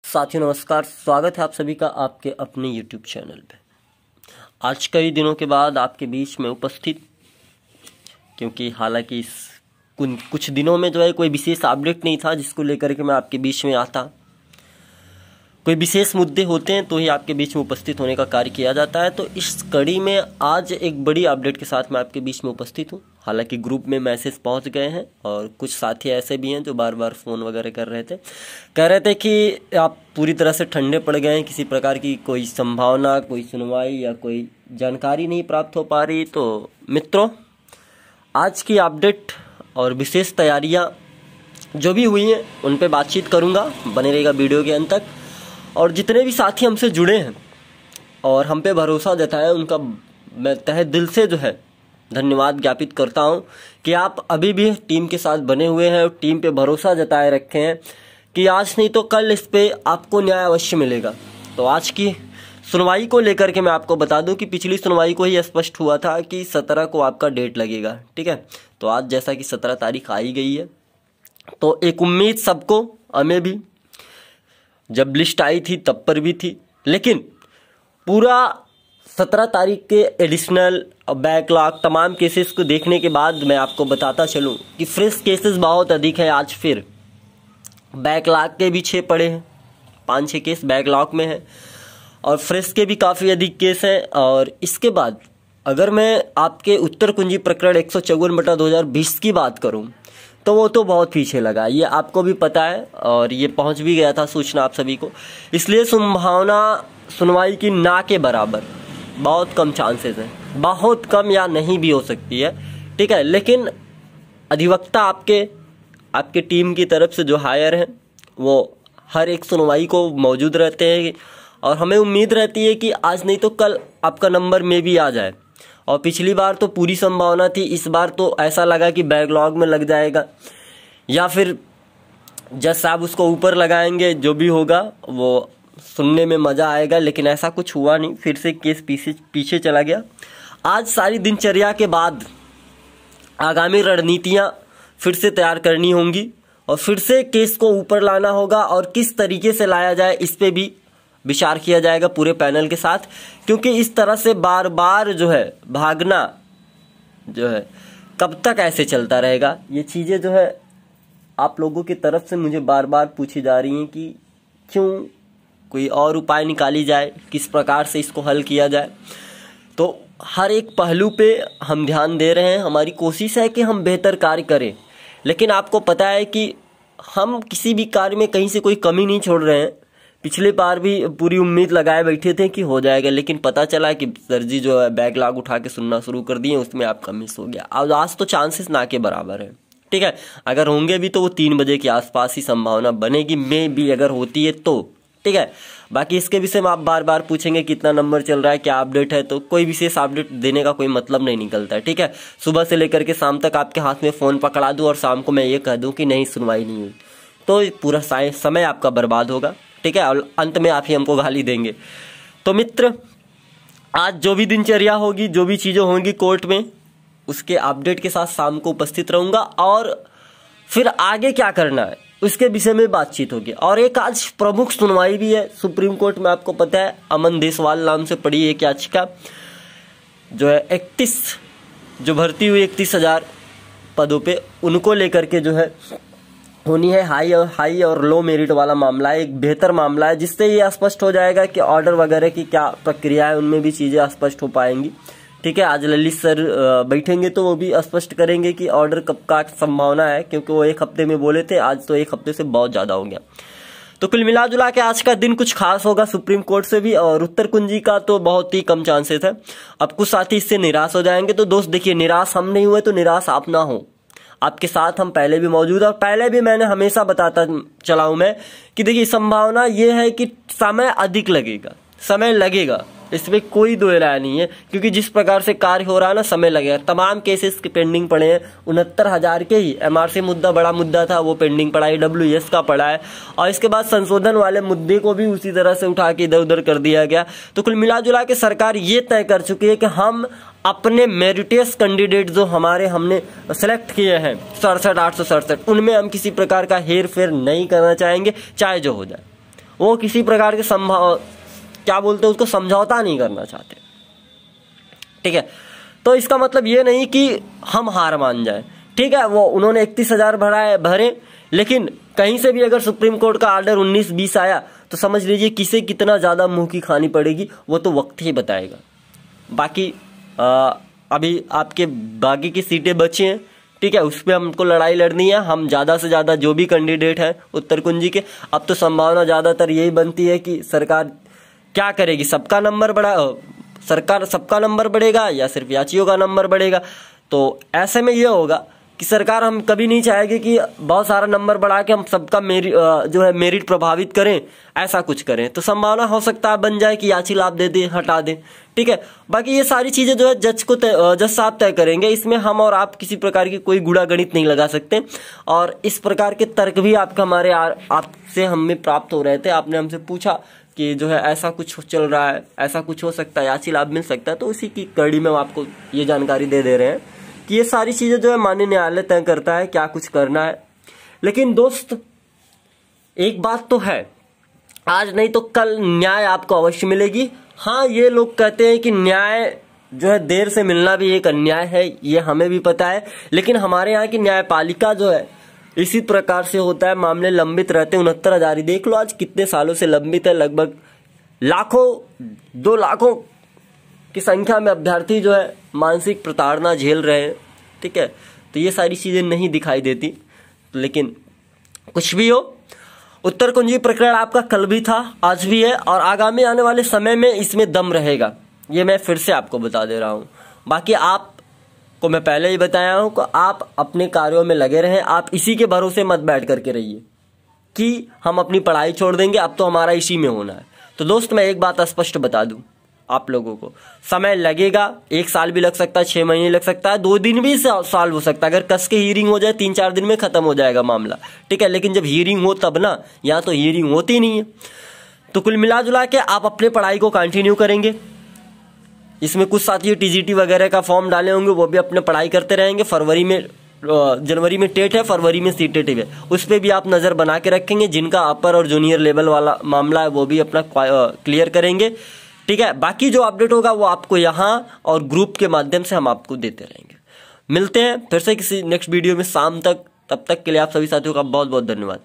साथियों नमस्कार, स्वागत है आप सभी का आपके अपने YouTube चैनल पे। आज कई दिनों के बाद आपके बीच में उपस्थित, क्योंकि हालांकि इस कुछ दिनों में जो है कोई विशेष अपडेट नहीं था जिसको लेकर के मैं आपके बीच में आता। कोई विशेष मुद्दे होते हैं तो ही आपके बीच में उपस्थित होने का कार्य किया जाता है। तो इस कड़ी में आज एक बड़ी अपडेट के साथ मैं आपके बीच में उपस्थित हूँ। हालांकि ग्रुप में मैसेज पहुंच गए हैं और कुछ साथी ऐसे भी हैं जो बार बार फ़ोन वगैरह कर रहे थे, कह रहे थे कि आप पूरी तरह से ठंडे पड़ गए हैं, किसी प्रकार की कोई संभावना, कोई सुनवाई या कोई जानकारी नहीं प्राप्त हो पा रही। तो मित्रों, आज की अपडेट और विशेष तैयारियाँ जो भी हुई हैं उन पर बातचीत करूँगा, बने रहेगा वीडियो के अंत तक। और जितने भी साथी हमसे जुड़े हैं और हम पे भरोसा जताया, उनका मैं तहे दिल से जो है धन्यवाद ज्ञापित करता हूं कि आप अभी भी टीम के साथ बने हुए हैं और टीम पे भरोसा जताए रखे हैं कि आज नहीं तो कल इस पे आपको न्याय अवश्य मिलेगा। तो आज की सुनवाई को लेकर के मैं आपको बता दूं कि पिछली सुनवाई को ही स्पष्ट हुआ था कि 17 को आपका डेट लगेगा, ठीक है। तो आज जैसा कि 17 तारीख आई गई है, तो एक उम्मीद सबको, हमें भी, जब लिस्ट आई थी तब पर भी थी, लेकिन पूरा 17 तारीख के एडिशनल बैकलॉग तमाम केसेस को देखने के बाद मैं आपको बताता चलूं कि फ्रेश केसेस बहुत अधिक है। आज फिर बैकलॉग के भी 6 पड़े हैं, 5-6 केस बैकलॉग में हैं और फ्रेश के भी काफ़ी अधिक केस हैं। और इसके बाद अगर मैं आपके उत्तर कुंजी प्रकरण 154/2020 की बात करूं तो वो तो बहुत पीछे लगा, ये आपको भी पता है और ये पहुंच भी गया था सूचना आप सभी को। इसलिए संभावना सुनवाई की ना के बराबर, बहुत कम चांसेस है, बहुत कम या नहीं भी हो सकती है, ठीक है। लेकिन अधिवक्ता आपके टीम की तरफ से जो हायर हैं वो हर एक सुनवाई को मौजूद रहते हैं और हमें उम्मीद रहती है कि आज नहीं तो कल आपका नंबर में भी आ जाए। और पिछली बार तो पूरी संभावना थी, इस बार तो ऐसा लगा कि बैकलॉग में लग जाएगा या फिर जज साहब उसको ऊपर लगाएंगे, जो भी होगा वो सुनने में मज़ा आएगा, लेकिन ऐसा कुछ हुआ नहीं, फिर से केस पीछे चला गया। आज सारी दिनचर्या के बाद आगामी रणनीतियाँ फिर से तैयार करनी होंगी और फिर से केस को ऊपर लाना होगा और किस तरीके से लाया जाए इस पे भी विचार किया जाएगा पूरे पैनल के साथ। क्योंकि इस तरह से बार बार जो है भागना जो है कब तक ऐसे चलता रहेगा, ये चीज़ें जो है आप लोगों की तरफ से मुझे बार बार पूछी जा रही हैं कि क्यों कोई और उपाय निकाली जाए, किस प्रकार से इसको हल किया जाए। तो हर एक पहलू पे हम ध्यान दे रहे हैं, हमारी कोशिश है कि हम बेहतर कार्य करें, लेकिन आपको पता है कि हम किसी भी कार्य में कहीं से कोई कमी नहीं छोड़ रहे हैं। पिछले बार भी पूरी उम्मीद लगाए बैठे थे कि हो जाएगा, लेकिन पता चला कि सर जी जो है बैकलॉग उठा के सुनना शुरू कर दिए, उसमें आपका मिस हो गया। अब आज तो चांसेस ना के बराबर है, ठीक है। अगर होंगे भी तो वो 3 बजे के आसपास ही संभावना बनेगी, में भी अगर होती है तो, ठीक है। बाकी इसके विषय में आप बार बार पूछेंगे कितना नंबर चल रहा है, क्या अपडेट है, तो कोई विशेष अपडेट देने का कोई मतलब नहीं निकलता है, ठीक है। सुबह से लेकर के शाम तक आपके हाथ में फ़ोन पकड़ा दूँ और शाम को मैं ये कह दूँ कि नहीं सुनवाई नहीं हुई, तो पूरा समय आपका बर्बाद होगा, ठीक है, और अंत में आप ही हमको गाली देंगे। तो मित्र, आज जो भी दिनचर्या होगी, जो भी चीज़ें होंगी कोर्ट में, उसके अपडेट के साथ शाम को उपस्थित रहूँगा और फिर आगे क्या करना है उसके विषय में बातचीत होगी। और एक आज प्रमुख सुनवाई भी है सुप्रीम कोर्ट में, आपको पता है अमन देसवाल नाम से पड़ी एक याचिका जो है 31 जो भर्ती हुई 31,000 पदों पे, उनको लेकर के जो है होनी है हाई और लो मेरिट वाला मामला है, एक बेहतर मामला है, जिससे ये स्पष्ट हो जाएगा कि ऑर्डर वगैरह की क्या प्रक्रिया है, उनमें भी चीज़ें स्पष्ट हो पाएंगी, ठीक है। आज ललित सर बैठेंगे तो वो भी स्पष्ट करेंगे कि ऑर्डर कब का संभावना है, क्योंकि वो 1 हफ्ते में बोले थे, आज तो 1 हफ्ते से बहुत ज़्यादा हो गया। तो कुल मिला जुला के आज का दिन कुछ खास होगा सुप्रीम कोर्ट से भी, और उत्तर कुंजी का तो बहुत ही कम चांसेस है। अब कुछ साथी इससे निराश हो जाएंगे, तो दोस्त देखिए, निराश हम नहीं हुए तो निराश आप ना हो, आपके साथ हम पहले भी मौजूद है। और पहले भी मैंने हमेशा बताता चला हूं मैं कि देखिए संभावना ये है कि समय अधिक लगेगा, समय लगेगा, इसमें कोई दो राय नहीं है, क्योंकि जिस प्रकार से कार्य हो रहा है ना, समय लगेगा। तमाम केसेस के पेंडिंग पड़े हैं, 69,000 के ही एमआरसी मुद्दा बड़ा मुद्दा था, वो पेंडिंग पड़ा है, डब्ल्यूएस का पड़ा है, और इसके बाद संशोधन वाले मुद्दे को भी उसी तरह से उठा के इधर उधर कर दिया गया। तो कुल मिला जुला के सरकार ये तय कर चुकी है कि हम अपने मेरिटियस कैंडिडेट जो हमने सेलेक्ट किए हैं 67,867, उनमें हम किसी प्रकार का हेर फेर नहीं करना चाहेंगे, चाहे जो हो जाए। वो किसी प्रकार के क्या बोलते हैं उसको, समझौता नहीं करना चाहते। ठीक है, तो इसका मतलब ये नहीं कि हम हार मान जाए। ठीक है, वो उन्होंने 31,000 भरे, लेकिन कहीं से भी अगर सुप्रीम कोर्ट का ऑर्डर 19-20 आया तो समझ लीजिए किसे कितना ज़्यादा मुंह की खानी पड़ेगी, वो तो वक्त ही बताएगा। बाकी अभी आपके बाकी की सीटें बची हैं, ठीक है, उस पर हमको लड़ाई लड़नी है। हम ज़्यादा से ज़्यादा जो भी कैंडिडेट हैं उत्तर कुंजी के, अब तो संभावना ज़्यादातर यही बनती है कि सरकार क्या करेगी, सरकार सबका नंबर बढ़ेगा या सिर्फ याचियों का नंबर बढ़ेगा। तो ऐसे में ये होगा कि सरकार हम कभी नहीं चाहेगी कि बहुत सारा नंबर बढ़ा के हम सबका मेरिट प्रभावित करें, ऐसा कुछ करें। तो संभावना हो सकता है बन जाए कि याची लाभ दे दें, हटा दें। ठीक है, बाकी ये सारी चीजें जो है जज साहब तय करेंगे, इसमें हम और आप किसी प्रकार की कोई गुणा गणित नहीं लगा सकते। और इस प्रकार के तर्क भी आपसे हमें प्राप्त हो रहे थे। आपने हमसे पूछा कि जो है ऐसा कुछ चल रहा है, ऐसा कुछ हो सकता है, याची लाभ मिल सकता है, तो उसी की कड़ी में हम आपको ये जानकारी दे रहे हैं कि ये सारी चीजें जो है माननीय न्यायालय तय करता है क्या कुछ करना है। लेकिन दोस्त एक बात तो है, आज नहीं तो कल न्याय आपको अवश्य मिलेगी। हाँ, ये लोग कहते हैं कि न्याय जो है देर से मिलना भी एक अन्याय है, ये हमें भी पता है, लेकिन हमारे यहाँ की न्यायपालिका जो है इसी प्रकार से होता है, मामले लंबित रहते हैं। 69,000 देख लो आज कितने सालों से लंबित है, लगभग 2 लाखों की संख्या में अभ्यर्थी जो है मानसिक प्रताड़ना झेल रहे हैं। ठीक है, तो ये सारी चीजें नहीं दिखाई देती, लेकिन कुछ भी हो, उत्तर कुंजी प्रकरण आपका कल भी था, आज भी है, और आगामी आने वाले समय में इसमें दम रहेगा, ये मैं फिर से आपको बता दे रहा हूं। बाकी आपको मैं पहले ही बताया हूं कि आप अपने कार्यों में लगे रहें, आप इसी के भरोसे मत बैठ करके रहिए कि हम अपनी पढ़ाई छोड़ देंगे, अब तो हमारा इसी में होना है। तो दोस्त मैं एक बात स्पष्ट बता दूं आप लोगों को, समय लगेगा, 1 साल भी लग सकता है, 6 महीने लग सकता है, 2 दिन भी सॉल्व हो सकता है। अगर कस के हियरिंग हो जाए 3-4 दिन में खत्म हो जाएगा मामला। ठीक है, लेकिन जब हियरिंग हो तब ना, यहाँ तो हियरिंग होती नहीं है। तो कुल मिला जुला के आप अपने पढ़ाई को कंटिन्यू करेंगे। इसमें कुछ साथी टीजीटी वगैरह का फॉर्म डाले होंगे, वो भी अपने पढ़ाई करते रहेंगे। जनवरी में टेट है, फरवरी में सीटेट है, उस पर भी आप नज़र बना के रखेंगे। जिनका अपर और जूनियर लेवल वाला मामला है वो भी अपना क्लियर करेंगे। ठीक है, बाकी जो अपडेट होगा वो आपको यहाँ और ग्रुप के माध्यम से हम आपको देते रहेंगे। मिलते हैं फिर से किसी नेक्स्ट वीडियो में शाम तक, तब तक के लिए आप सभी साथियों का बहुत बहुत धन्यवाद।